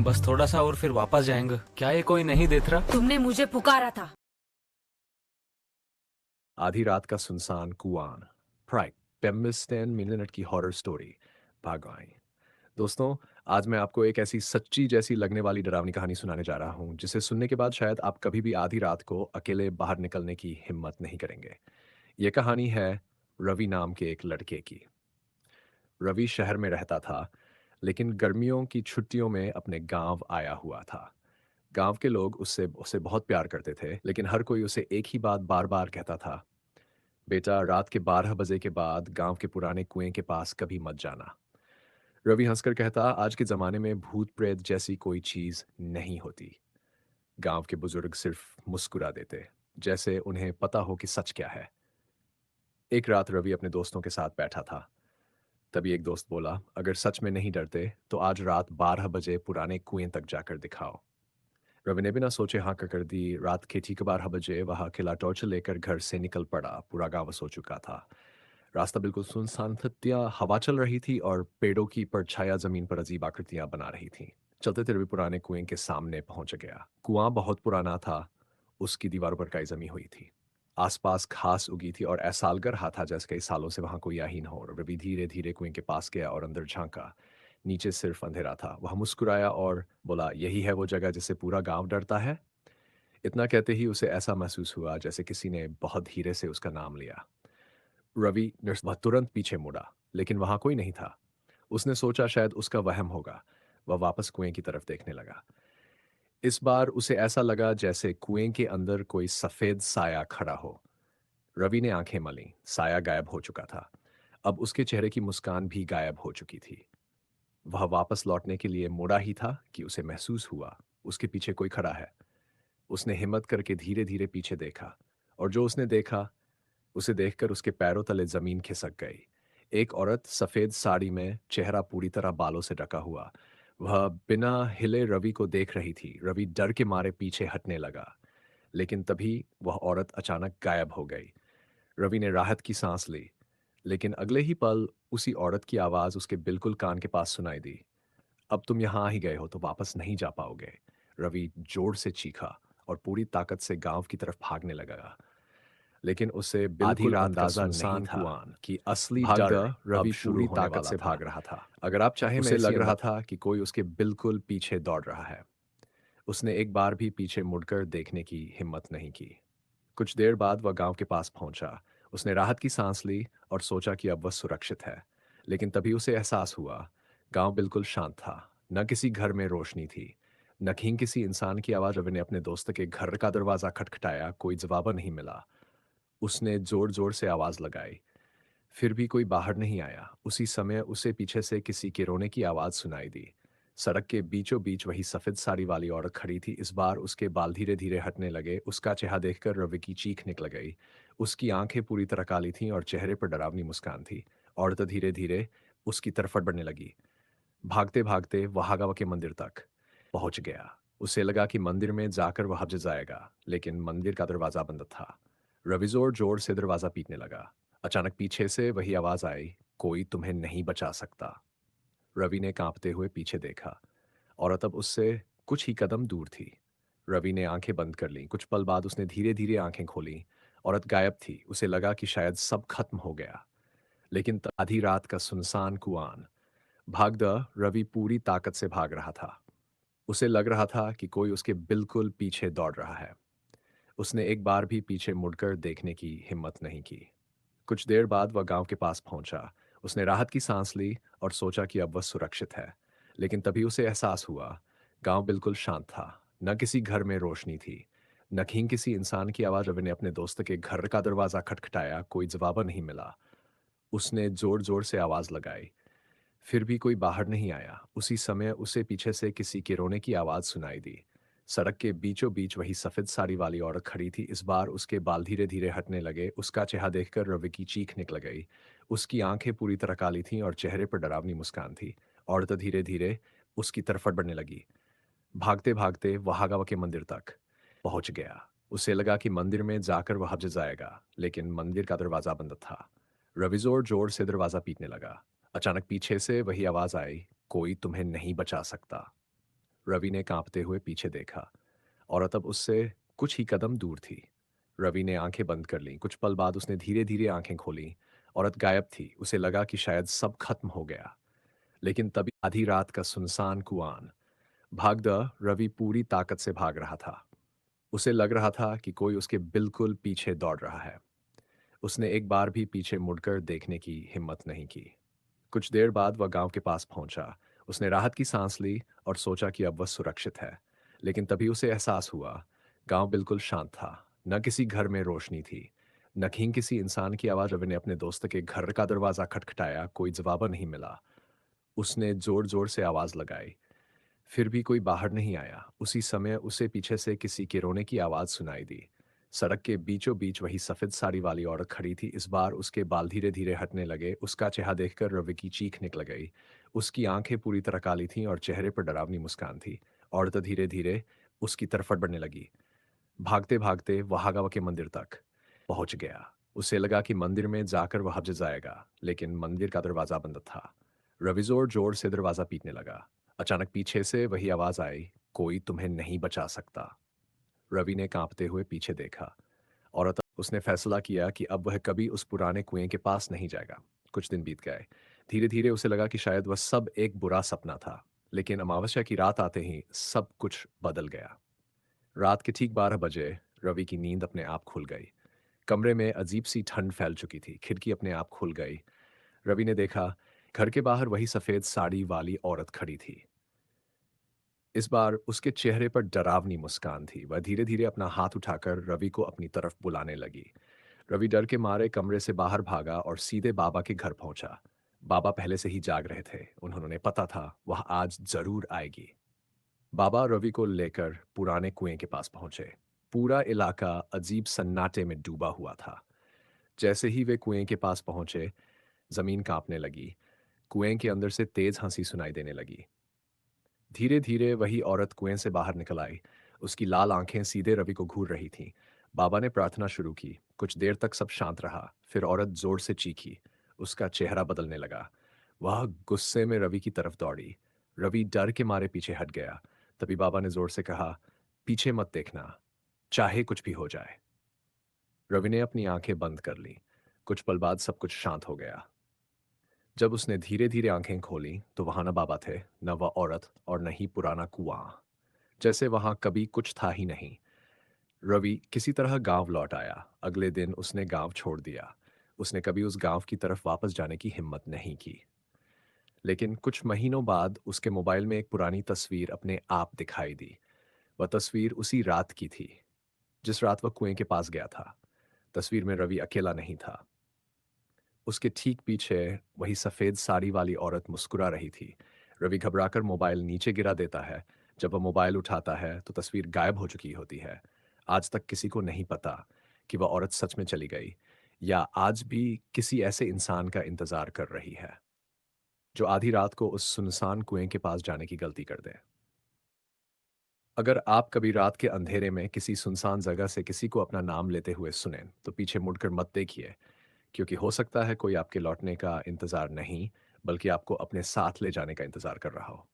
बस थोड़ा सा और फिर वापस जाएंगे। क्या ये कोई नहीं देख रहा? तुमने मुझे पुकारा था। आधी रात का सुनसान कुआं, प्राइड 15 मिनट की हॉरर स्टोरी भाग आई। दोस्तों, आज मैं आपको एक ऐसी सच्ची जैसी लगने वाली डरावनी कहानी सुनाने जा रहा हूं जिसे सुनने के बाद शायद आप कभी भी आधी रात को अकेले बाहर निकलने की हिम्मत नहीं करेंगे। यह कहानी है रवि नाम के एक लड़के की। रवि शहर में रहता था, लेकिन गर्मियों की छुट्टियों में अपने गांव आया हुआ था। गांव के लोग उससे उसे बहुत प्यार करते थे, लेकिन हर कोई उसे एक ही बात बार बार कहता था, बेटा रात के 12 बजे के बाद गांव के पुराने कुएं के पास कभी मत जाना। रवि हंसकर कहता, आज के जमाने में भूत प्रेत जैसी कोई चीज नहीं होती। गांव के बुजुर्ग सिर्फ मुस्कुरा देते, जैसे उन्हें पता हो कि सच क्या है। एक रात रवि अपने दोस्तों के साथ बैठा था। तभी एक दोस्त बोला, अगर सच में नहीं डरते तो आज रात 12 बजे पुराने कुएं तक जाकर दिखाओ। रवि ने बिना सोचे हाँ कर दी। रात के ठीक 12 बजे वह अकेला टॉर्च लेकर घर से निकल पड़ा। पूरा गांव सो चुका था। रास्ता बिल्कुल सुनसान था। हवा चल रही थी और पेड़ों की परछाया जमीन पर अजीब आकृतियां बना रही थी। चलते तेरे भी पुराने कुएं के सामने पहुंच गया। कुआं बहुत पुराना था, उसकी दीवारों पर काई जमी हुई थी। आसपास घास उगी थी और ऐसा लग रहा था जैसे कई सालों से वहां कोई आही न हो। रवि धीरे धीरे कुएं के पास गया और अंदर झांका। नीचे सिर्फ अंधेरा था। वह मुस्कुराया और बोला, यही है वो जगह जिससे पूरा गांव डरता है। इतना कहते ही उसे ऐसा महसूस हुआ जैसे किसी ने बहुत धीरे से उसका नाम लिया। रवि वह तुरंत पीछे मुड़ा, लेकिन वहां कोई नहीं था। उसने सोचा शायद उसका वहम होगा। वह वापस कुएं की तरफ देखने लगा। इस बार उसे ऐसा लगा जैसे कुएं के अंदर कोई सफेद साया खड़ा हो। रवि ने आंखें मली। साया गायब हो चुका था। अब उसके चेहरे की मुस्कान भी गायब हो चुकी थी। वह वापस लौटने के लिए मुड़ा ही था कि उसे महसूस हुआ उसके पीछे कोई खड़ा है। उसने हिम्मत करके धीरे धीरे पीछे देखा, और जो उसने देखा उसे देखकर उसके पैरों तले जमीन खिसक गई। एक औरत सफेद साड़ी में, चेहरा पूरी तरह बालों से ढका हुआ, वह बिना हिले रवि को देख रही थी। रवि डर के मारे पीछे हटने लगा, लेकिन तभी वह औरत अचानक गायब हो गई। रवि ने राहत की सांस ली, लेकिन अगले ही पल उसी औरत की आवाज उसके बिल्कुल कान के पास सुनाई दी। अब तुम यहां आ ही गए हो तो वापस नहीं जा पाओगे। रवि जोर से चीखा और पूरी ताकत से गांव की तरफ भागने लगा, लेकिन उसे आधी बिल्कुल रात का अंदाजा नहीं सुनसान था कुआं कि असली भाग डर द अब रवि पूरी पूरी ताकत से भाग रहा था। अगर आप चाहें, उसे लग रहा था कि कोई उसके बिल्कुल पीछे दौड़ रहा है। उसने एक बार भी पीछे मुड़कर देखने की हिम्मत नहीं की। कुछ देर बाद वह गांव के पास पहुंचा। उसने राहत की सांस ली और सोचा कि अब वह सुरक्षित है, लेकिन तभी उसे एहसास हुआ गांव बिल्कुल शांत था। न किसी घर में रोशनी थी, न कहीं किसी इंसान की आवाज। रवि ने अपने दोस्त के घर का दरवाजा खटखटाया, कोई जवाब नहीं मिला। उसने जोर जोर से आवाज लगाई, फिर भी कोई बाहर नहीं आया। उसी समय उसे पीछे से किसी के रोने की आवाज सुनाई दी। सड़क के बीचों बीच वही सफेद साड़ी वाली औरत खड़ी थी। इस बार उसके बाल धीरे धीरे हटने लगे। उसका चेहरा देखकर रवि की चीख निकल गई। उसकी आंखें पूरी तरह काली थीं और चेहरे पर डरावनी मुस्कान थी। औरत धीरे धीरे उसकी तरफ बढ़ने लगी। भागते भागते वह आगा के मंदिर तक पहुंच गया। उसे लगा कि मंदिर में जाकर वह हज जाएगा, लेकिन मंदिर का दरवाजा बंद था। रवि जोर जोर से दरवाजा पीटने लगा। अचानक पीछे से वही आवाज आई, कोई तुम्हें नहीं बचा सकता। रवि ने कांपते हुए पीछे देखा। औरत अब उससे कुछ ही कदम दूर थी। रवि ने आंखें बंद कर लीं। कुछ पल बाद उसने धीरे धीरे आंखें खोली। औरत गायब थी। उसे लगा कि शायद सब खत्म हो गया, लेकिन आधी रात का सुनसान कुआं भाग द रवि पूरी ताकत से भाग रहा था। उसे लग रहा था कि कोई उसके बिल्कुल पीछे दौड़ रहा है। उसने एक बार भी पीछे मुड़कर देखने की हिम्मत नहीं की। कुछ देर बाद वह गांव के पास पहुंचा। उसने राहत की सांस ली और सोचा कि अब वह सुरक्षित है, लेकिन तभी उसे एहसास हुआ गांव बिल्कुल शांत था। न किसी घर में रोशनी थी, न कहीं किसी इंसान की आवाज। रवि ने अपने दोस्त के घर का दरवाजा खटखटाया, कोई जवाब नहीं मिला। उसने जोर जोर से आवाज लगाई, फिर भी कोई बाहर नहीं आया। उसी समय उसे पीछे से किसी के रोने की आवाज सुनाई दी। सड़क के बीचों बीच वही सफेद साड़ी वाली औरत खड़ी थी। इस बार उसके बाल धीरे धीरे हटने लगे। उसका चेहरा देखकर रवि की चीख निकल गई। उसकी आंखें पूरी तरह काली थीं और चेहरे पर डरावनी मुस्कान थी। औरत धीरे धीरे उसकी तरफ बढ़ने लगी। भागते भागते वह आगा के मंदिर तक पहुंच गया। उसे लगा कि मंदिर में जाकर वह हज जाएगा, लेकिन मंदिर का दरवाजा बंद था। रवि जोर जोर से दरवाजा पीटने लगा। अचानक पीछे से वही आवाज आई, कोई तुम्हें नहीं बचा सकता। रवि ने कांपते हुए पीछे देखा। औरत अब उससे कुछ ही कदम दूर थी। रवि ने आंखें बंद कर लीं। कुछ पल बाद उसने धीरे-धीरे आंखें खोलीं। औरत गायब थी। उसे लगा कि शायद सब खत्म हो गया। लेकिन तभी आधी रात का सुनसान कुआन। भागदा रवि पूरी ताकत से भाग रहा था। उसे लग रहा था कि कोई उसके बिल्कुल पीछे दौड़ रहा है। उसने एक बार भी पीछे मुड़कर देखने की हिम्मत नहीं की। कुछ देर बाद वह गांव के पास पहुंचा। उसने राहत की सांस ली और सोचा कि अब वह सुरक्षित है। लेकिन तभी उसे एहसास हुआ, गांव बिल्कुल शांत था। न किसी घर में रोशनी थी, न कहीं किसी इंसान की आवाज। रवि ने अपने दोस्त के घर का दरवाजा खटखटाया, कोई जवाब नहीं मिला। उसने जोर जोर से आवाज लगाई, फिर भी कोई बाहर नहीं आया। उसी समय उसे पीछे से किसी के रोने की आवाज सुनाई दी। सड़क के बीचों बीच वही सफेद साड़ी वाली औरत खड़ी थी। इस बार उसके बाल धीरे धीरे हटने लगे। उसका चेहरा देखकर रवि की चीख निकल गई। उसकी आंखें पूरी तरह काली थीं और चेहरे पर डरावनी मुस्कान थी। औरत धीरे धीरे उसकी तरफ बढ़ने लगी। भागते भागते वह गांव के मंदिर तक पहुंच गया। उसे लगा कि मंदिर में जाकर वह हज जाएगा, लेकिन मंदिर का दरवाजा बंद था। रवि जोर जोर से दरवाजा पीटने लगा। अचानक पीछे से वही आवाज आई, कोई तुम्हें नहीं बचा सकता। रवि ने कांपते हुए पीछे देखा। और तब उसने फैसला किया कि अब वह कभी उस पुराने कुएं के पास नहीं जाएगा। कुछ दिन बीत गए। धीरे धीरे उसे लगा कि शायद वह सब एक बुरा सपना था। लेकिन अमावस्या की रात आते ही सब कुछ बदल गया। रात के ठीक 12 बजे रवि की नींद अपने आप खुल गई। कमरे में अजीब सी ठंड फैल चुकी थी। खिड़की अपने आप खुल गई। रवि ने देखा, घर के बाहर वही सफेद साड़ी वाली औरत खड़ी थी। इस बार उसके चेहरे पर डरावनी मुस्कान थी। वह धीरे धीरे अपना हाथ उठाकर रवि को अपनी तरफ बुलाने लगी। रवि डर के मारे कमरे से बाहर भागा और सीधे बाबा के घर पहुंचा। बाबा पहले से ही जाग रहे थे। उन्होंने पता था वह आज जरूर आएगी। बाबा रवि को लेकर पुराने कुएं के पास पहुंचे। पूरा इलाका अजीब सन्नाटे में डूबा हुआ था। जैसे ही वे कुएं के पास पहुंचे, जमीन कांपने लगी। कुएं के अंदर से तेज हंसी सुनाई देने लगी। धीरे धीरे वही औरत कुएं से बाहर निकल आई। उसकी लाल आंखें सीधे रवि को घूर रही थीं। बाबा ने प्रार्थना शुरू की। कुछ देर तक सब शांत रहा। फिर औरत जोर से चीखी। उसका चेहरा बदलने लगा। वह गुस्से में रवि की तरफ दौड़ी। रवि डर के मारे पीछे हट गया। तभी बाबा ने जोर से कहा, पीछे मत देखना, चाहे कुछ भी हो जाए। रवि ने अपनी आंखें बंद कर ली। कुछ पल बाद सब कुछ शांत हो गया। जब उसने धीरे धीरे आंखें खोली तो वहां न बाबा थे, न वह औरत, और न ही पुराना कुआं। जैसे वहां कभी कुछ था ही नहीं। रवि किसी तरह गांव लौट आया। अगले दिन उसने गांव छोड़ दिया। उसने कभी उस गांव की तरफ वापस जाने की हिम्मत नहीं की। लेकिन कुछ महीनों बाद उसके मोबाइल में एक पुरानी तस्वीर अपने आप दिखाई दी। वह तस्वीर उसी रात की थी, जिस रात वह कुएं के पास गया था। तस्वीर में रवि अकेला नहीं था। उसके ठीक पीछे वही सफेद साड़ी वाली औरत मुस्कुरा रही थी। रवि घबराकर मोबाइल नीचे गिरा देता है। जब वह मोबाइल उठाता है तो तस्वीर गायब हो चुकी होती है। आज तक किसी को नहीं पता कि वह औरत सच में चली गई या आज भी किसी ऐसे इंसान का इंतजार कर रही है जो आधी रात को उस सुनसान कुएं के पास जाने की गलती कर दे। अगर आप कभी रात के अंधेरे में किसी सुनसान जगह से किसी को अपना नाम लेते हुए सुने तो पीछे मुड़कर मत देखिए, क्योंकि हो सकता है कोई आपके लौटने का इंतजार नहीं, बल्कि आपको अपने साथ ले जाने का इंतजार कर रहा हो।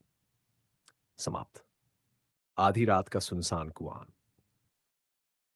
समाप्त। आधी रात का सुनसान कुआं।